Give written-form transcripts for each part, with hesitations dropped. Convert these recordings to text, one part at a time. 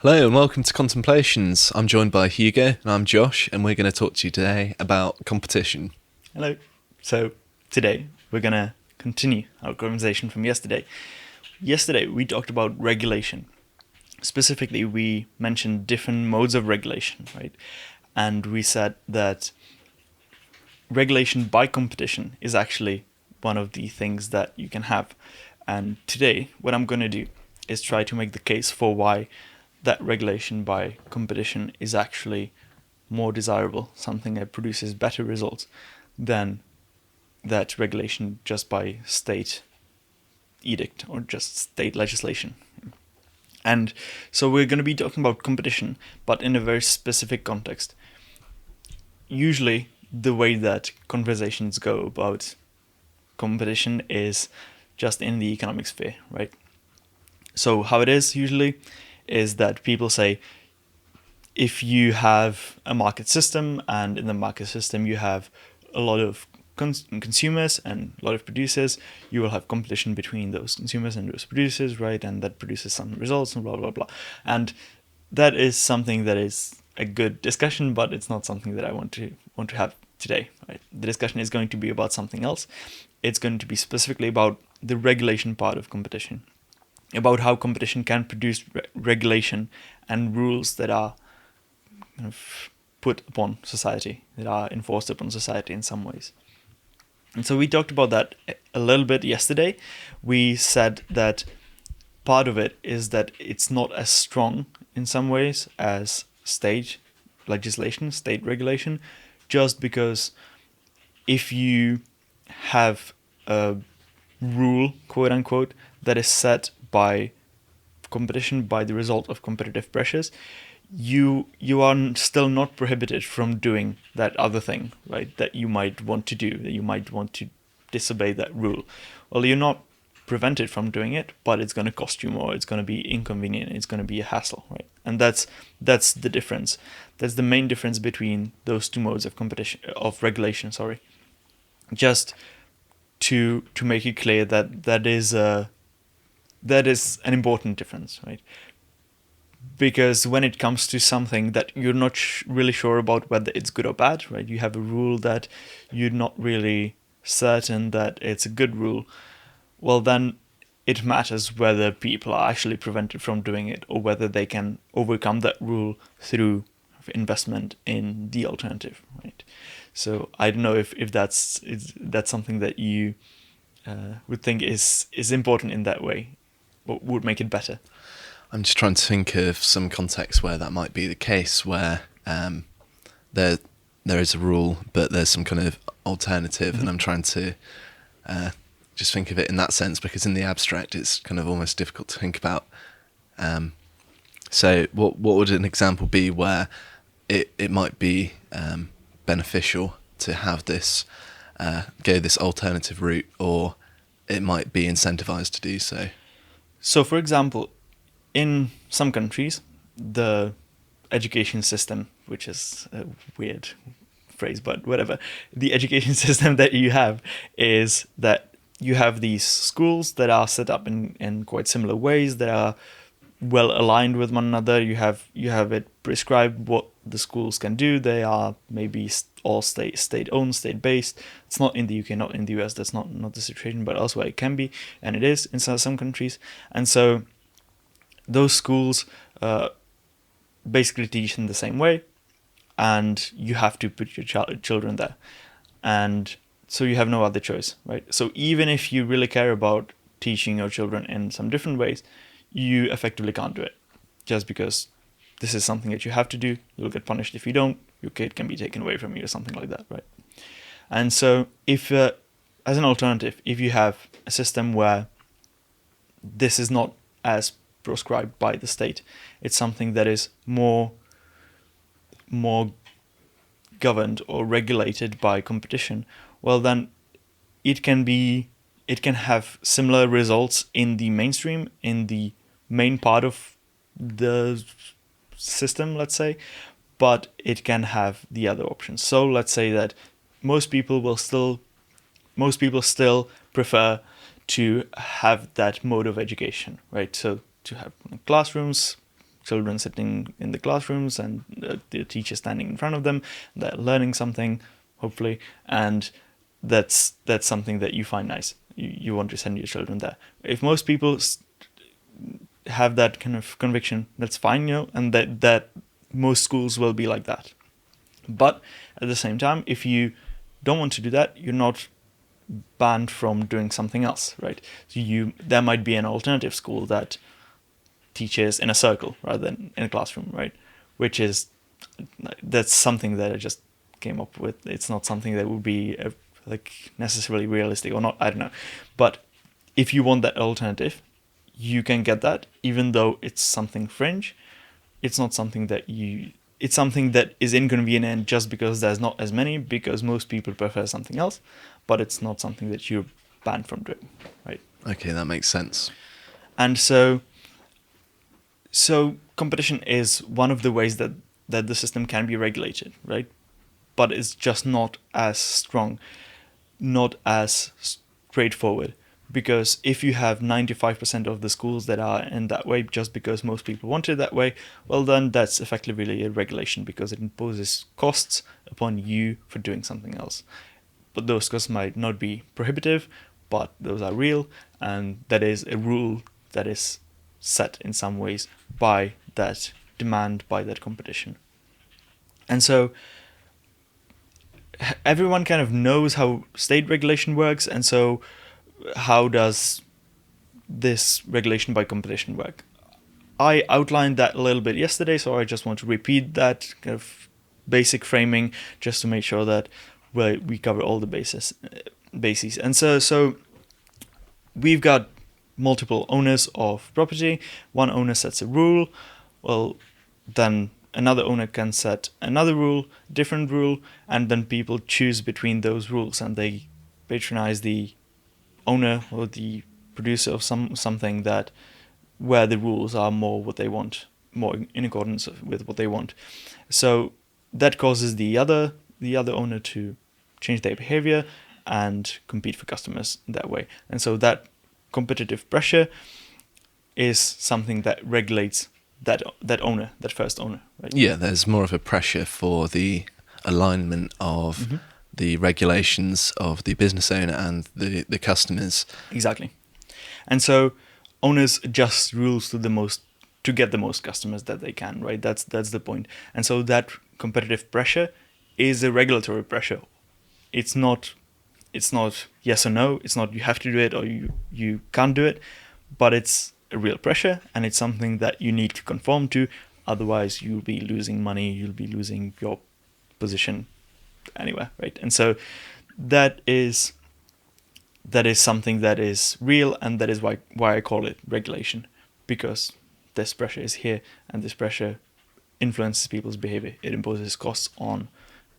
Hello and welcome to Contemplations. I'm joined by Hugo and I'm Josh, and we're going to talk to you today about competition. Hello. So today we're gonna continue our conversation from yesterday. Yesterday we talked about regulation. Specifically, we mentioned different modes of regulation, right? And we said that regulation by competition is actually one of the things that you can have. And today, what I'm going to do is try to make the case for why that regulation by competition is actually more desirable, something that produces better results than that regulation just by state edict or just state legislation. And so we're going to be talking about competition, but in a very specific context. Usually, the way that conversations go about competition is just in the economic sphere, right? So how it is usually is that people say, if you have a market system, and in the market system you have a lot of consumers and a lot of producers, you will have competition between those consumers and those producers, right? And that produces some results and blah, blah, blah. And that is something that is a good discussion, but it's not something that I want to have today, right? The discussion is going to be about something else. It's going to be specifically about the regulation part of competition, about how competition can produce regulation and rules that are kind of put upon society, that are enforced upon society in some ways. And so we talked about that a little bit yesterday. We said that part of it is that it's not as strong in some ways as state legislation, state regulation, just because if you have a rule, quote unquote, that is set by competition, by the result of competitive pressures, you are still not prohibited from doing that other thing, right? That you might want to do, that you might want to disobey that rule. Well, you're not prevented from doing it, but it's going to cost you more. It's going to be inconvenient. It's going to be a hassle, right? And that's the difference. That's the main difference between those two modes of competition, of regulation. Sorry, just to make it clear that that is an important difference, right? Because when it comes to something that you're not really sure about whether it's good or bad, right? You have a rule that you're not really certain that it's a good rule. Well, then it matters whether people are actually prevented from doing it or whether they can overcome that rule through investment in the alternative, right? So I don't know if that's something that you would think is important in that way, or would make it better. I'm just trying to think of some context where that might be the case, where there is a rule, but there's some kind of alternative, Mm-hmm. and I'm trying to just think of it in that sense, because in the abstract it's kind of almost difficult to think about. So what would an example be where it might be beneficial to have this go this alternative route, or it might be incentivized to do so? So, for example, in some countries, the education system, which is a weird phrase, but whatever, the education system that you have is that you have these schools that are set up in quite similar ways, that are well aligned with one another. You have it prescribed what the schools can do. They are maybe all state owned, state based. It's not in the UK, not in the US. That's not the situation, but elsewhere it can be, and it is in some countries. And so those schools basically teach in the same way, and you have to put your children there, and so you have no other choice, right? So even if you really care about teaching your children in some different ways, you effectively can't do it, just because this is something that you have to do. You'll get punished if you don't. Your kid can be taken away from you or something like that, right? And so if as an alternative, if you have a system where this is not as prescribed by the state, it's something that is more governed or regulated by competition, well then it can have similar results in the mainstream, in the main part of the system, let's say, but it can have the other options. So let's say that most people still prefer to have that mode of education, right? So to have classrooms, children sitting in the classrooms and the teacher standing in front of them. They're learning something, hopefully, and that's something that you find nice. You want to send your children there. If most people have that kind of conviction, that's fine, and that most schools will be like that. But at the same time, if you don't want to do that, you're not banned from doing something else, right? So there might be an alternative school that teaches in a circle rather than in a classroom, right? That's something that I just came up with. It's not something that would be necessarily realistic or not, I don't know. But if you want that alternative, you can get that, even though it's something fringe. It's not something that it's something that is inconvenient just because there's not as many, because most people prefer something else, but it's not something that you're banned from doing, right? Okay, that makes sense. And so competition is one of the ways that the system can be regulated, right? But it's just not as strong, not as straightforward. Because if you have 95% of the schools that are in that way just because most people want it that way, well, then that's effectively a regulation because it imposes costs upon you for doing something else. But those costs might not be prohibitive, but those are real, and that is a rule that is set in some ways by that demand, by that competition. And so everyone kind of knows how state regulation works, and so how does this regulation by competition work? I outlined that a little bit yesterday, so I just want to repeat that kind of basic framing just to make sure that we cover all the bases. And so we've got multiple owners of property. One owner sets a rule. Well, then another owner can set another rule, different rule, and then people choose between those rules and they patronize the owner or the producer of something that where the rules are more what they want, more in accordance with what they want. So that causes the other owner to change their behavior and compete for customers that way. And so that competitive pressure is something that regulates that owner, that first owner, right? Yeah, there's more of a pressure for the alignment of the regulations of the business owner and the customers. Exactly. And so owners adjust rules to get the most customers that they can, right? That's the point. And so that competitive pressure is a regulatory pressure. It's not yes or no. It's not you have to do it or you can't do it, but it's a real pressure, and it's something that you need to conform to. Otherwise, you'll be losing money. You'll be losing your position anywhere, right? And so that is something that is real, and that is why I call it regulation, because this pressure is here, and this pressure influences people's behavior. It imposes costs on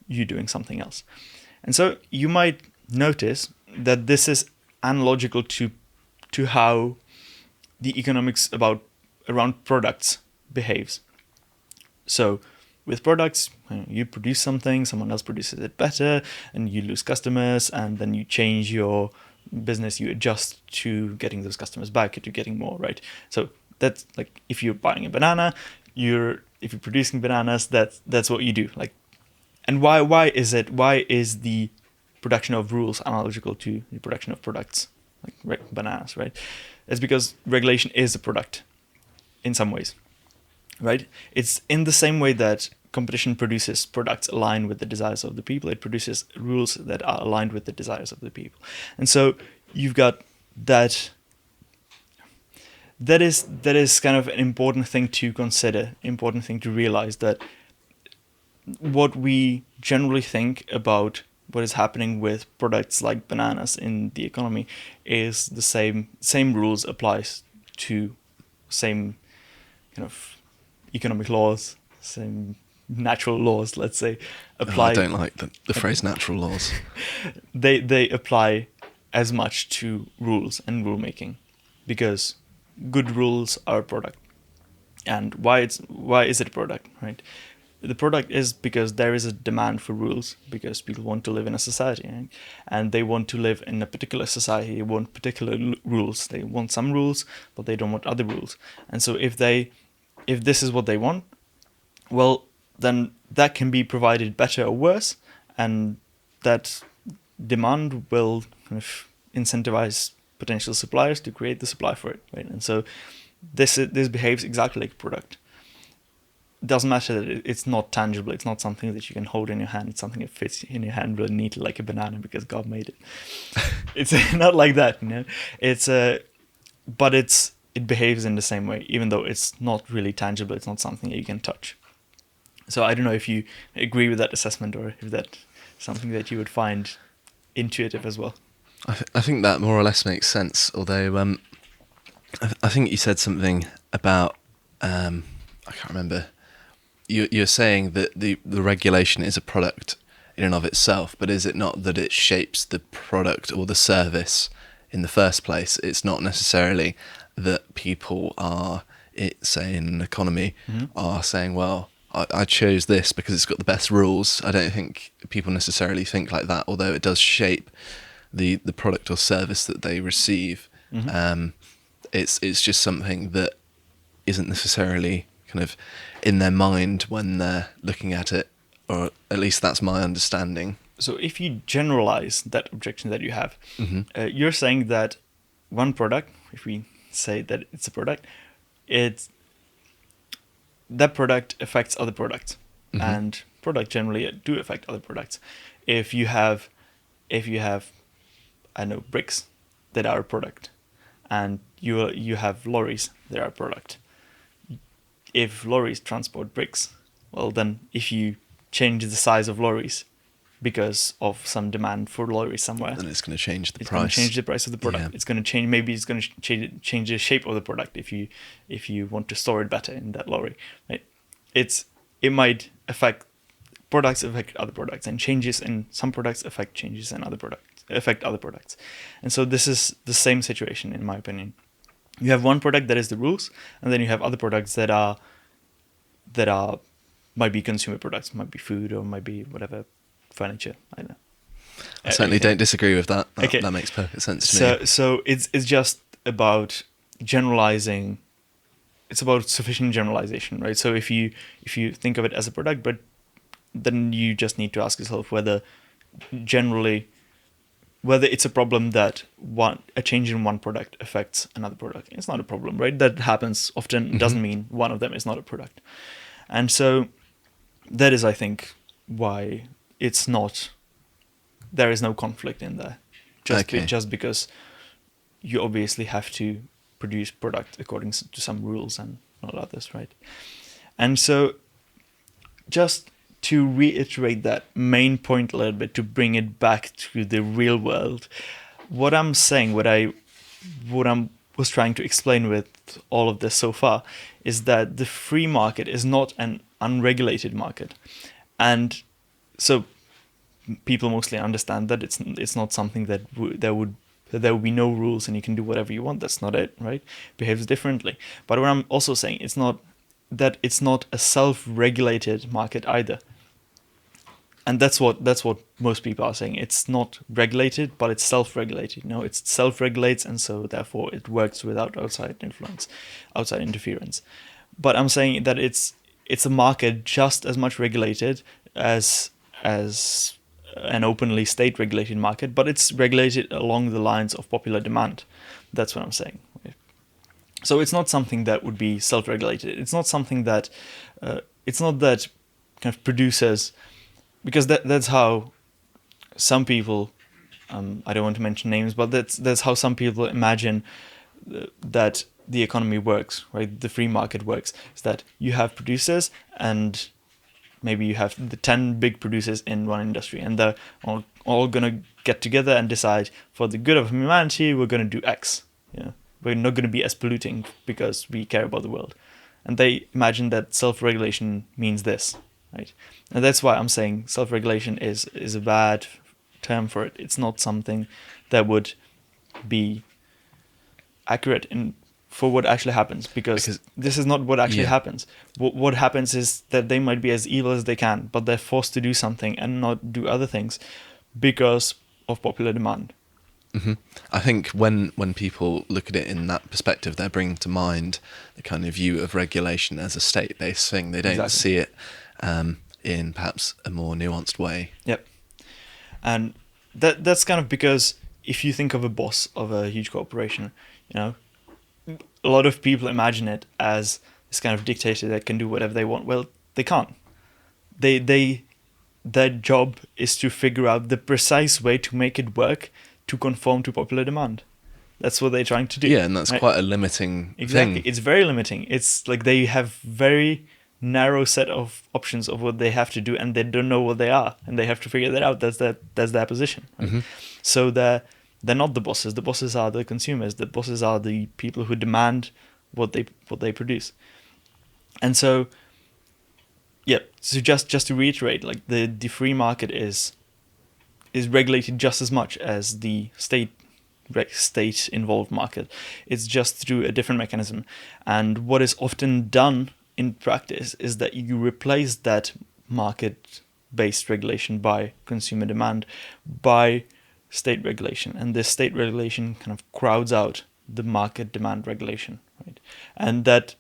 you doing something else. And so you might notice that this is analogical to how the economics around products behaves. So with products, you produce something, someone else produces it better, and you lose customers, and then you change your business, you adjust to getting those customers back, to getting more, right? So that's like if you're buying a banana, if you're producing bananas, that's what you do. Like, and why is the production of rules analogical to the production of products, like bananas, right? It's because regulation is a product in some ways, right? It's in the same way that competition produces products aligned with the desires of the people. It produces rules that are aligned with the desires of the people. And so you've got that is kind of an important thing to consider, important thing to realize, that what we generally think about what is happening with products like bananas in the economy is the same rules applies to same kind of economic laws, same natural laws, let's say, apply. I don't like the phrase natural laws. They apply as much to rules and rulemaking, because good rules are a product. And why is it a product, right? The product is because there is a demand for rules, because people want to live in a society, right? And they want to live in a particular society. They want particular rules. They want some rules, but they don't want other rules. And so if if this is what they want, well, then that can be provided better or worse, and that demand will kind of incentivize potential suppliers to create the supply for it, right? And so this behaves exactly like a product. It doesn't matter that it's not tangible. It's not something that you can hold in your hand. It's something that fits in your hand really neatly like a banana because God made it. It's not like that, you know. But it behaves in the same way, even though it's not really tangible. It's not something that you can touch. So I don't know if you agree with that assessment or if that's something that you would find intuitive as well. I think that more or less makes sense. Although I think you said something about I can't remember. You're saying that the regulation is a product in and of itself, but is it not that it shapes the product or the service in the first place? It's not necessarily that people are, say in an economy, are saying, well, I chose this because it's got the best rules. I don't think people necessarily think like that, although it does shape the product or service that they receive. It's just something that isn't necessarily kind of in their mind when they're looking at it, or at least that's my understanding. So if you generalize that objection that you have, you're saying that one product, if we say that it's a product, that product affects other products, and products generally do affect other products. If you have, I know, bricks that are a product, and you have lorries that are a product. If lorries transport bricks, well then if you change the size of lorries because of some demand for lorries somewhere, then it's going to change the it's price. going to change the price of the product. Yeah. It's going to change. Maybe it's going to change the shape of the product if you want to store it better in that lorry. Right? It might affect products, affect other products, and changes in some products affect changes in other products. And so this is the same situation in my opinion. You have one product that is the rules, and then you have other products that are might be consumer products, might be food, or might be whatever, furniture. I don't know. I certainly don't disagree with that. Okay. That makes perfect sense to me. So it's just about generalizing. It's about sufficient generalization, right? So if you think of it as a product, but then you just need to ask yourself whether it's a problem that a change in one product affects another product. It's not a problem, right? That happens often. Doesn't mean one of them is not a product. And so that is, I think, why it's not, there is no conflict in there. Just because you obviously have to produce product according to some rules and not others, right? And so just to reiterate that main point a little bit, to bring it back to the real world, what I'm saying, what I was trying to explain with all of this so far, is that the free market is not an unregulated market. And so people mostly understand that it's not something that there would be no rules and you can do whatever you want. That's not it, right? Behaves differently. But what I'm also saying, it's not a self-regulated market either. And that's what most people are saying. It's not regulated, but it's self-regulated. No, it self-regulates, and so therefore it works without outside influence, outside interference. But I'm saying that it's a market just as much regulated as an openly state-regulated market, but it's regulated along the lines of popular demand. That's what I'm saying. So it's not something that would be self-regulated. It's not something that it's not that kind of producers, because that's how some people, I don't want to mention names, but that's how some people imagine that the economy works, right? The free market works. Is that you have producers, and maybe you have the 10 big producers in one industry, and they're all going to get together and decide, for the good of humanity, we're going to do X. You know? We're not going to be as polluting because we care about the world. And they imagine that self-regulation means this, right? And that's why I'm saying self-regulation is a bad term for it. It's not something that would be accurate for what actually happens, because this is not what actually happens. What happens is that they might be as evil as they can, but they're forced to do something and not do other things because of popular demand. I think when people look at it in that perspective, they're bringing to mind the kind of view of regulation as a state-based thing. They don't Exactly. see it in perhaps a more nuanced way. Yep. And that's kind of because if you think of a boss of a huge corporation, a lot of people imagine it as this kind of dictator that can do whatever they want. Well, they can't. Their job is to figure out the precise way to make it work to conform to popular demand. That's what they're trying to do. Yeah, and that's right? quite a limiting Exactly. thing. It's very limiting. It's like they have very narrow set of options of what they have to do, and they don't know what they are, and they have to figure that out. That's their position. Right? So they're not the bosses. The bosses are the consumers. The bosses are the people who demand what they produce. And so, yeah. So just to reiterate, like the free market is regulated just as much as the state involved market. It's just through a different mechanism. And what is often done in practice is that you replace that market-based regulation by consumer demand by state regulation, and this state regulation kind of crowds out the market demand regulation, right? And that,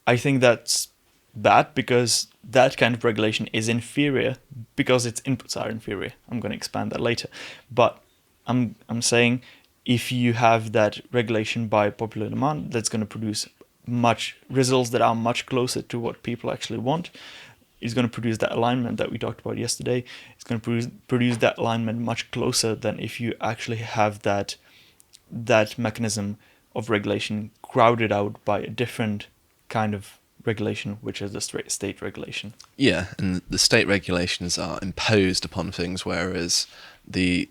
I think that's bad, because that kind of regulation is inferior because its inputs are inferior. I'm going to expand that later, but I'm saying if you have that regulation by popular demand, that's going to produce results that are much closer to what people actually want. It's going to produce that alignment that we talked about yesterday. It's going to produce that alignment much closer than if you actually have that mechanism of regulation crowded out by a different kind of regulation, which is the state regulation. Yeah, and the state regulations are imposed upon things, whereas the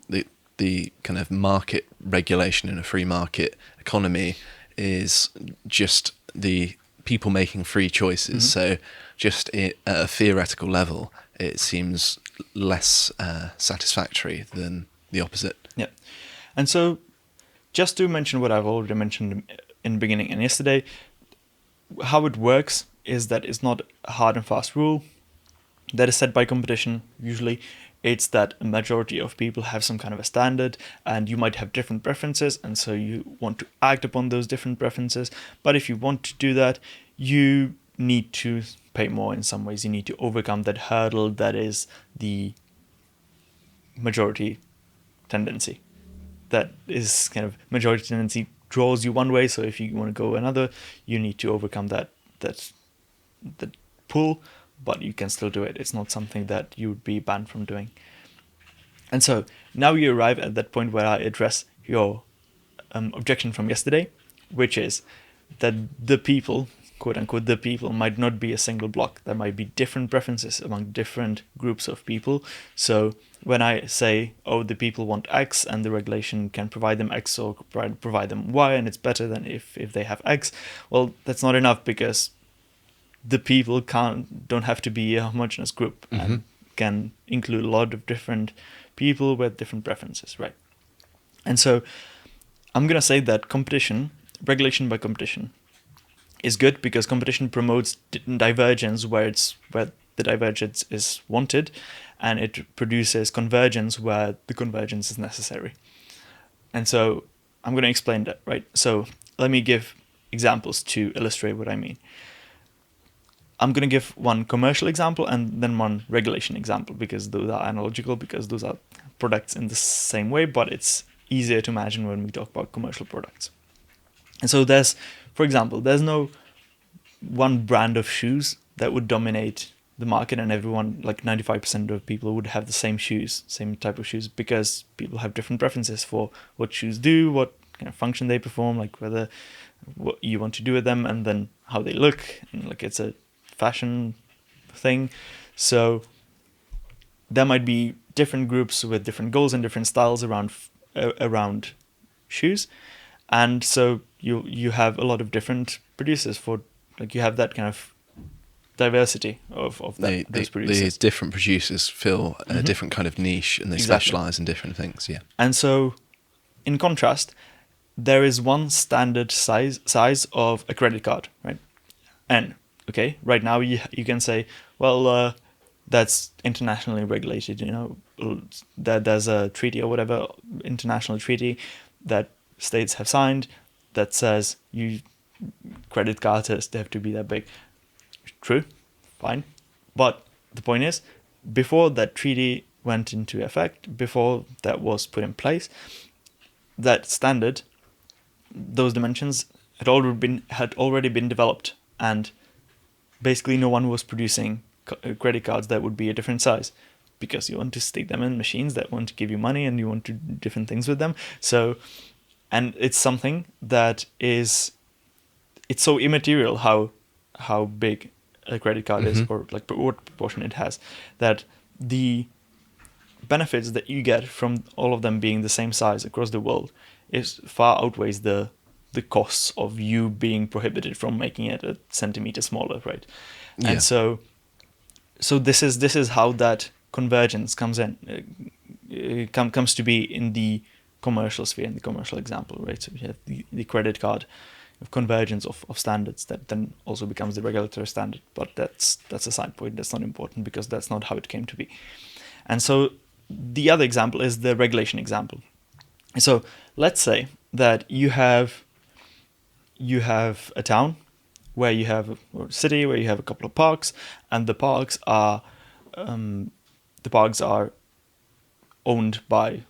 kind of market regulation in a free market economy is just the people making free choices. So just at a theoretical level, it seems less satisfactory than the opposite. Yeah. And so just to mention what I've already mentioned in the beginning and yesterday, how it works is that it's not a hard and fast rule that is set by competition. Usually it's that a majority of people have some kind of a standard, and you might have different preferences, and so you want to act upon those different preferences. But if you want to do that, you need to pay more in some ways. You need to overcome that hurdle that is the majority tendency. That is kind of majority tendency draws you one way, so if you want to go another, you need to overcome that pull, but you can still do it. It's not something that you would be banned from doing. And so now you arrive at that point where I address your objection from yesterday, which is that the people, quote unquote, the people might not be a single block. There might be different preferences among different groups of people. So when I say, oh, the people want X and the regulation can provide them X or provide them Y, and it's better than if they have X, well, that's not enough, because the people don't have to be a homogeneous group and can include a lot of different people with different preferences, right? And so I'm going to say that regulation by competition is good, because competition promotes divergence where the divergence is wanted, and it produces convergence where the convergence is necessary. And so I'm going to explain that, right? So let me give examples to illustrate what I mean. I'm going to give one commercial example and then one regulation example, because those are analogical, because those are products in the same way, but it's easier to imagine when we talk about commercial products. And so for example, there's no one brand of shoes that would dominate the market, and everyone, like 95% of people, would have the same type of shoes, because people have different preferences for what shoes do, what kind of function they perform, like what you want to do with them, and then how they look, and like it's a fashion thing. So there might be different groups with different goals and different styles around shoes, and so you have a lot of different producers for, like, you have that kind of diversity of those producers. The different producers fill a different kind of niche, and they specialize in different things. Yeah. And so in contrast, there is one standard size of a credit card, right? And okay, right now you can say, well, that's internationally regulated. That there's a treaty or whatever, international treaty that states have signed that says credit cards they have to be that big. True, fine, but the point is, before that treaty went into effect, before that was put in place, that standard, those dimensions had already been developed, and basically no one was producing credit cards that would be a different size, because you want to stick them in machines that want to give you money and you want to do different things with them. So, and it's something that it's so immaterial how big a credit card is, or like what proportion it has, that the benefits that you get from all of them being the same size across the world is far outweighs the costs of you being prohibited from making it a centimeter smaller, right? Yeah. And so this is how that convergence comes in, comes to be in the commercial sphere, in the commercial example, right? So you have the credit card of convergence of standards that then also becomes the regulatory standard, but that's a side point. That's not important because that's not how it came to be. And so the other example is the regulation example. So let's say that you have a town where you have, or a city where you have a couple of parks, and the parks are owned by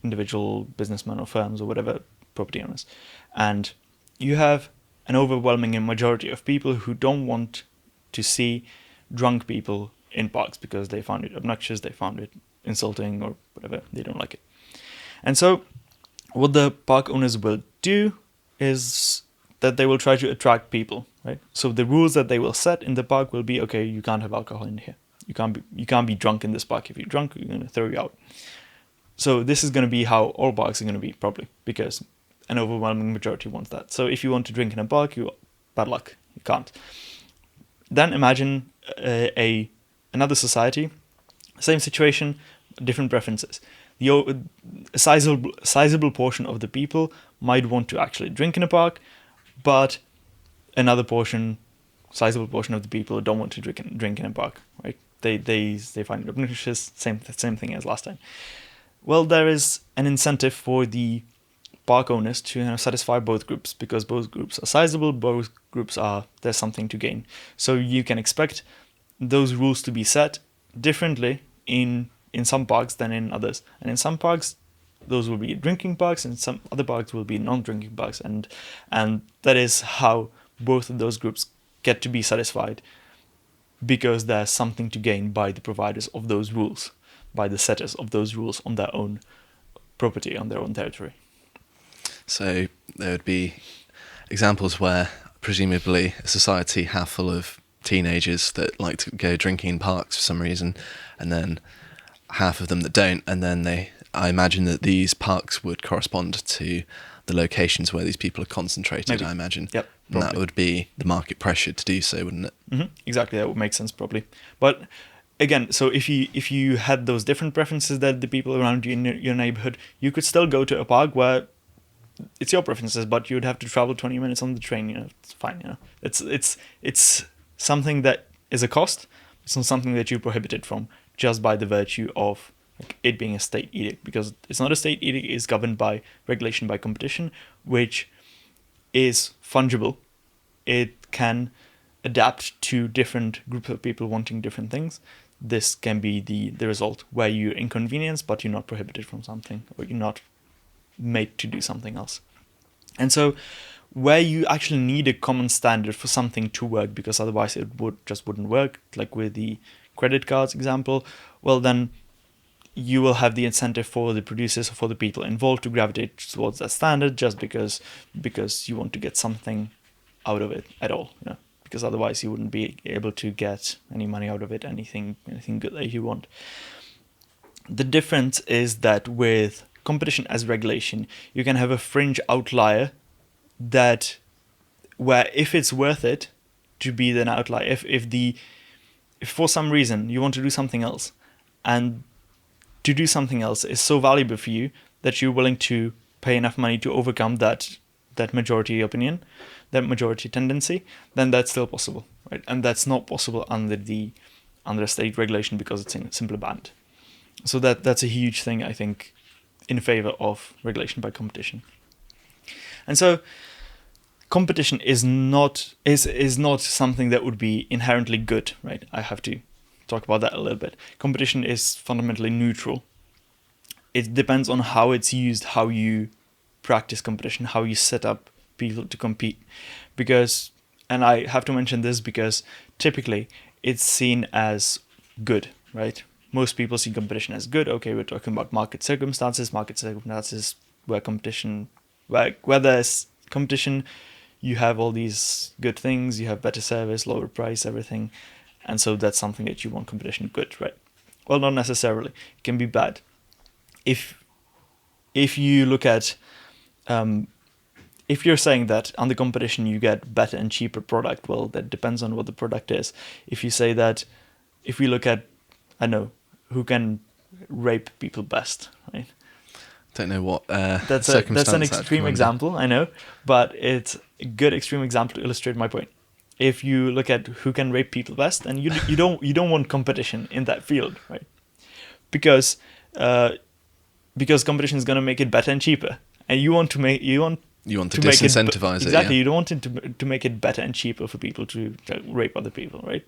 individual businessmen or firms or whatever, property owners, and you have an overwhelming majority of people who don't want to see drunk people in parks because they found it obnoxious, they found it insulting, or whatever, they don't like it. And so what the park owners will do is that they will try to attract people, right? So the rules that they will set in the park will be, okay, you can't have alcohol in here. You can't be drunk in this park. If you're drunk, we're going to throw you out. So this is going to be how all parks are going to be, probably, because an overwhelming majority wants that. So if you want to drink in a park, bad luck, you can't. Then imagine another society, same situation, different preferences. A sizable portion of the people might want to actually drink in a park, but another sizable portion of the people don't want to drink in a park, right? They find it obnoxious. Same thing as last time. Well, there is an incentive for the park owners to satisfy both groups, because both groups are sizable, both groups there's something to gain. So you can expect those rules to be set differently in some parks than in others. And in some parks, those will be drinking parks, and some other parks will be non-drinking parks. And that is how both of those groups get to be satisfied, because there's something to gain by the providers of those rules, by the setters of those rules on their own property, on their own territory. So there would be examples where presumably a society half full of teenagers that like to go drinking in parks for some reason, and then half of them that don't, and then I imagine that these parks would correspond to the locations where these people are concentrated. Maybe. I imagine. Yep. And that would be the market pressure to do so, wouldn't it? Mm-hmm. Exactly, that would make sense probably. But again, so if you had those different preferences that the people around you in your neighborhood, you could still go to a park where it's your preferences, but you'd have to travel 20 minutes on the train. It's fine. It's something that is a cost. It's not something that you're prohibited from just by the virtue of it being a state edict, because it's not a state edict. It's governed by regulation, by competition, which is fungible. It can adapt to different groups of people wanting different things. This can be the result where you're inconvenienced, but you're not prohibited from something, or you're not made to do something else. And so where you actually need a common standard for something to work, because otherwise it wouldn't work, like with the credit cards example, well then you will have the incentive for the producers or for the people involved to gravitate towards that standard just because you want to get something out of it at all, because otherwise you wouldn't be able to get any money out of it, anything good that you want. The difference is that with competition as regulation, you can have a fringe outlier where if it's worth it to be an outlier, if for some reason you want to do something else, and to do something else is so valuable for you that you're willing to pay enough money to overcome that majority opinion, that majority tendency, then that's still possible, right? And that's not possible under the under state regulation because it's simply banned. So that's a huge thing, I think, in favor of regulation by competition. And so competition is not something that would be inherently good, right? I have to talk about that a little bit. Competition is fundamentally neutral. It depends on how it's used, how you practice competition, how you set up people to compete. Because, and I have to mention this because typically it's seen as good, right? Most people see competition as good. Okay, we're talking about market circumstances where there's competition, you have all these good things, you have better service, lower price, everything. And so that's something that you want competition good, right? Well, not necessarily. It can be bad. If you look at, if you're saying that under competition you get better and cheaper product, well, that depends on what the product is. If you say that, if we look at, I know, who can rape people best, right? Don't know what That's an extreme example, I know, but it's a good extreme example to illustrate my point. If you look at who can rape people best, and you don't want competition in that field, right? Because competition is going to make it better and cheaper, and you want to disincentivize it. Exactly, Yeah. you don't want it to make it better and cheaper for people to rape other people, right?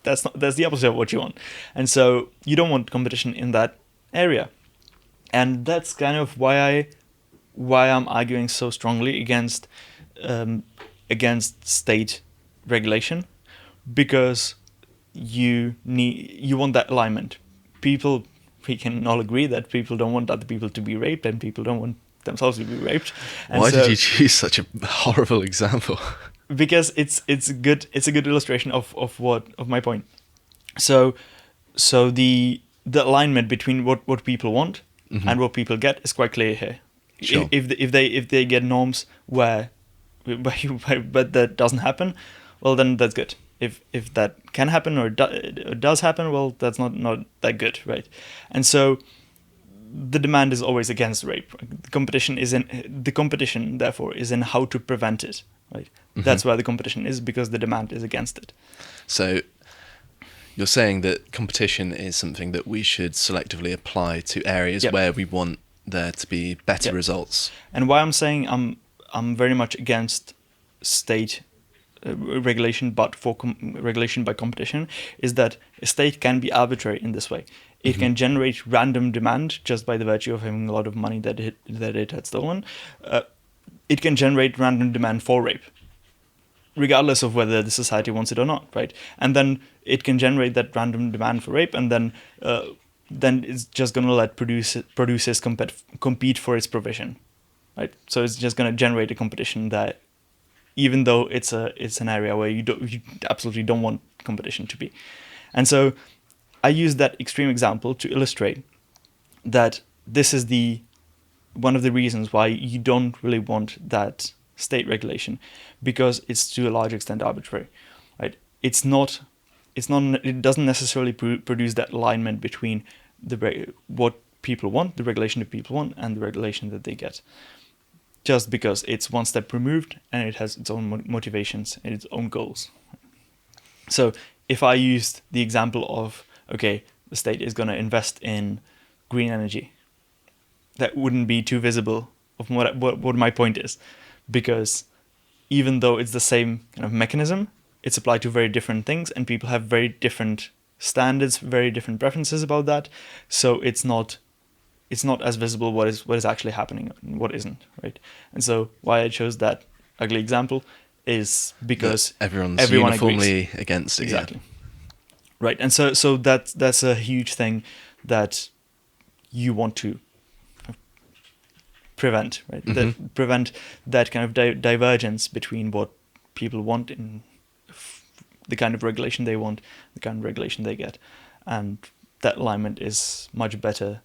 That's the opposite of what you want, and so you don't want competition in that area, and that's kind of why I'm arguing so strongly against state regulation, because you want that alignment. We can all agree that people don't want other people to be raped, and people don't want themselves to be raped. And why did you choose such a horrible example? Because it's a good illustration of my point. So the alignment between what people want and what people get is quite clear here. Sure. If they get norms where but that doesn't happen, well, then that's good. If that can happen or does happen, well, that's not that good, right? And so the demand is always against rape. The competition therefore is in how to prevent it, right? That's where the competition is, because the demand is against it. So you're saying that competition is something that we should selectively apply to areas where we want there to be better results. And why I'm saying I'm very much against state regulation, but for regulation by competition, is that a state can be arbitrary in this way. It can generate random demand just by the virtue of having a lot of money that it had stolen. It can generate random demand for rape, regardless of whether the society wants it or not, right? And then it can generate that random demand for rape, and then it's just going to let producers compete for its provision, right? So it's just going to generate a competition that, even though it's an area where you absolutely don't want competition to be. And so I use that extreme example to illustrate that this is one of the reasons why you don't really want that state regulation, because it's to a large extent arbitrary, right? It doesn't necessarily produce that alignment between what people want, the regulation that people want, and the regulation that they get, just because it's one step removed and it has its own motivations and its own goals. So if I used the example of, okay, the state is going to invest in green energy, that wouldn't be too visible of what my point is, because even though it's the same kind of mechanism, it's applied to very different things, and people have very different standards, very different preferences about that. So it's not as visible what is actually happening and what isn't, right? And so why I chose that ugly example is because everyone uniformly agrees. Against it. Exactly. Yeah. Right. And so that's a huge thing that you want to prevent, right? Prevent that kind of divergence between what people want in the kind of regulation they want, the kind of regulation they get. And that alignment is much better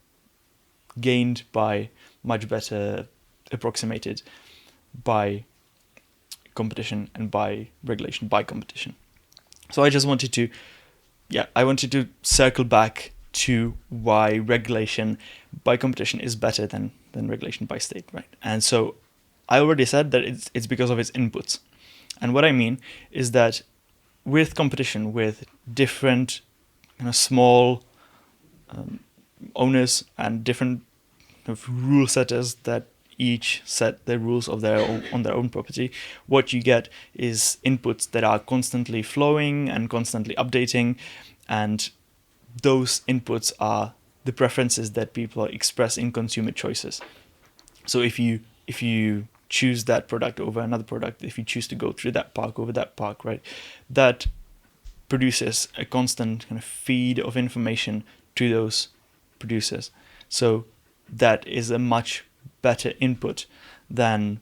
gained by, much better approximated by competition and by regulation by competition. So I just wanted to circle back to why regulation by competition is better than regulation by state, right? And so I already said that it's because of its inputs. And what I mean is that with competition, with different small owners and different rule setters that each set their rules of their own, on their own property, what you get is inputs that are constantly flowing and constantly updating, and those inputs are the preferences that people express in consumer choices. So if you choose that product over another product, if you choose to go through that park over that park, right, that produces a constant kind of feed of information to those producers. So that is a much better input than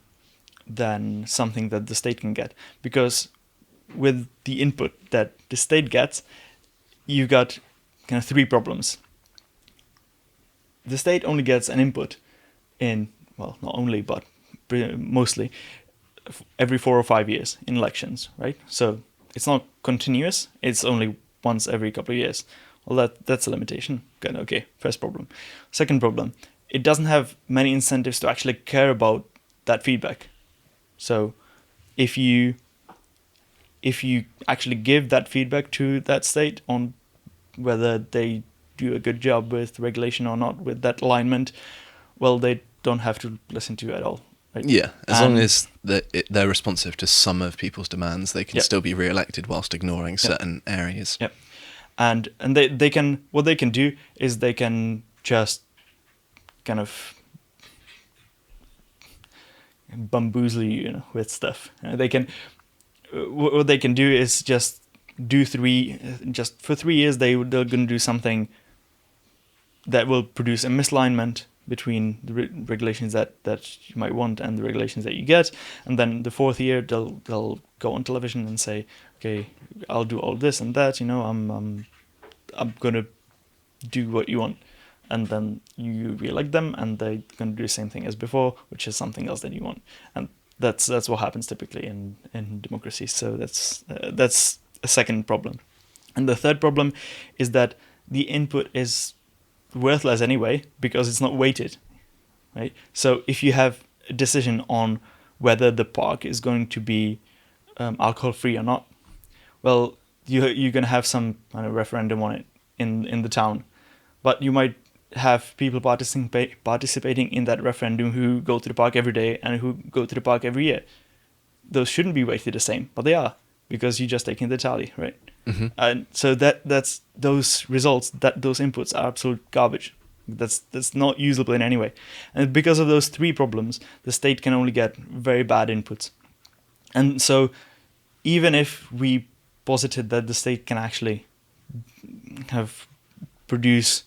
something that the state can get, because with the input that the state gets, you've got kind of three problems. The state only gets an input in, well, not only, but mostly every 4 or 5 years in elections, right? So it's not continuous, it's only once every couple of years. Well, that's a limitation. Okay, first problem. Second problem, it doesn't have many incentives to actually care about that feedback. So if you actually give that feedback to that state on whether they do a good job with regulation or not, with that alignment, well, they don't have to listen to you at all. Right? Yeah, as long as they're responsive to some of people's demands, they can Yep. still be re-elected whilst ignoring Yep. certain areas. Yep. And they can, what they can do is they can just kind of bamboozle you, with stuff. They can, what they can do is just do just for 3 years they're going to do something that will produce a misalignment between the regulations that you might want and the regulations that you get, and then the fourth year they'll go on television and say, okay, I'll do all this and that, I'm gonna do what you want, and then you re-elect them and they're gonna do the same thing as before, which is something else that you want, and that's what happens typically in democracy. So that's a second problem. And the third problem is that the input is worthless anyway because it's not weighted, right? So if you have a decision on whether the park is going to be alcohol free or not, well, you're going to have some kind of referendum on it in the town, but you might have people participating in that referendum who go to the park every day and who go to the park every year. Those shouldn't be weighted the same, but they are, because you're just taking the tally, right? Mm-hmm. And so that's those results, those inputs are absolute garbage. That's not usable in any way. And because of those three problems, the state can only get very bad inputs. And so even if we posited that the state can actually have produce,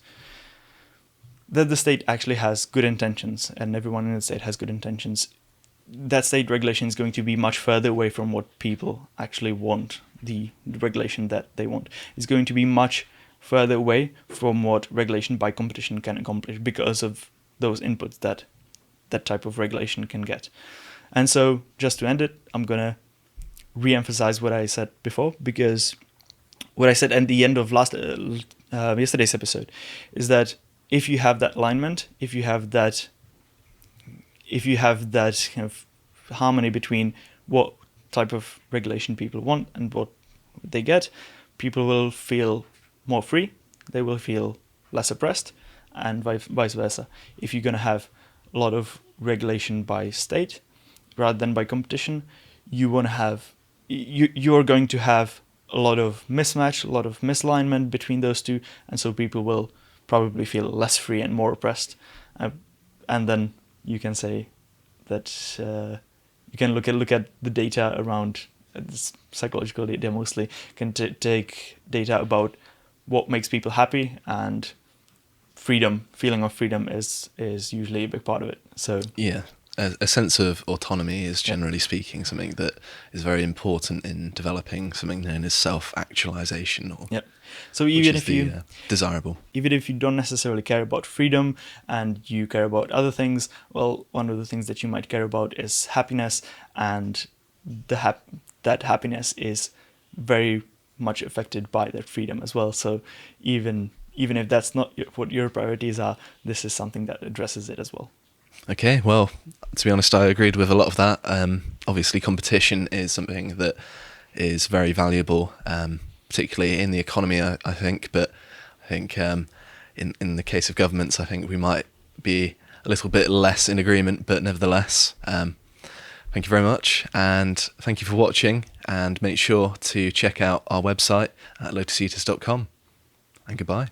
that the state actually has good intentions and everyone in the state has good intentions, that state regulation is going to be much further away from what people actually want. The regulation that they want is going to be much further away from what regulation by competition can accomplish because of those inputs that type of regulation can get. And so just to end it, I'm going to re-emphasize what I said before, because what I said at the end of yesterday's episode is that if you have that alignment, if you have that kind of harmony between what type of regulation people want and what they get, people will feel more free, they will feel less oppressed, and vice versa. If you're going to have a lot of regulation by state rather than by competition, you're going to have a lot of mismatch, a lot of misalignment between those two, and so people will probably feel less free and more oppressed. And then you can say that you can look at the data around psychological data mostly, can take data about what makes people happy, and feeling of freedom is usually a big part of it. So yeah, a sense of autonomy is generally speaking something that is very important in developing something known as self-actualization, or so even if desirable, even if you don't necessarily care about freedom and you care about other things, well, one of the things that you might care about is happiness, and that happiness is very much affected by that freedom as well. So even if that's not what your priorities are, this is something that addresses it as well. Okay, well, to be honest, I agreed with a lot of that. Obviously, competition is something that is very valuable, particularly in the economy, I think. But I think in the case of governments, I think we might be a little bit less in agreement, but nevertheless, thank you very much, and thank you for watching, and make sure to check out our website at lotuseaters.com, and goodbye.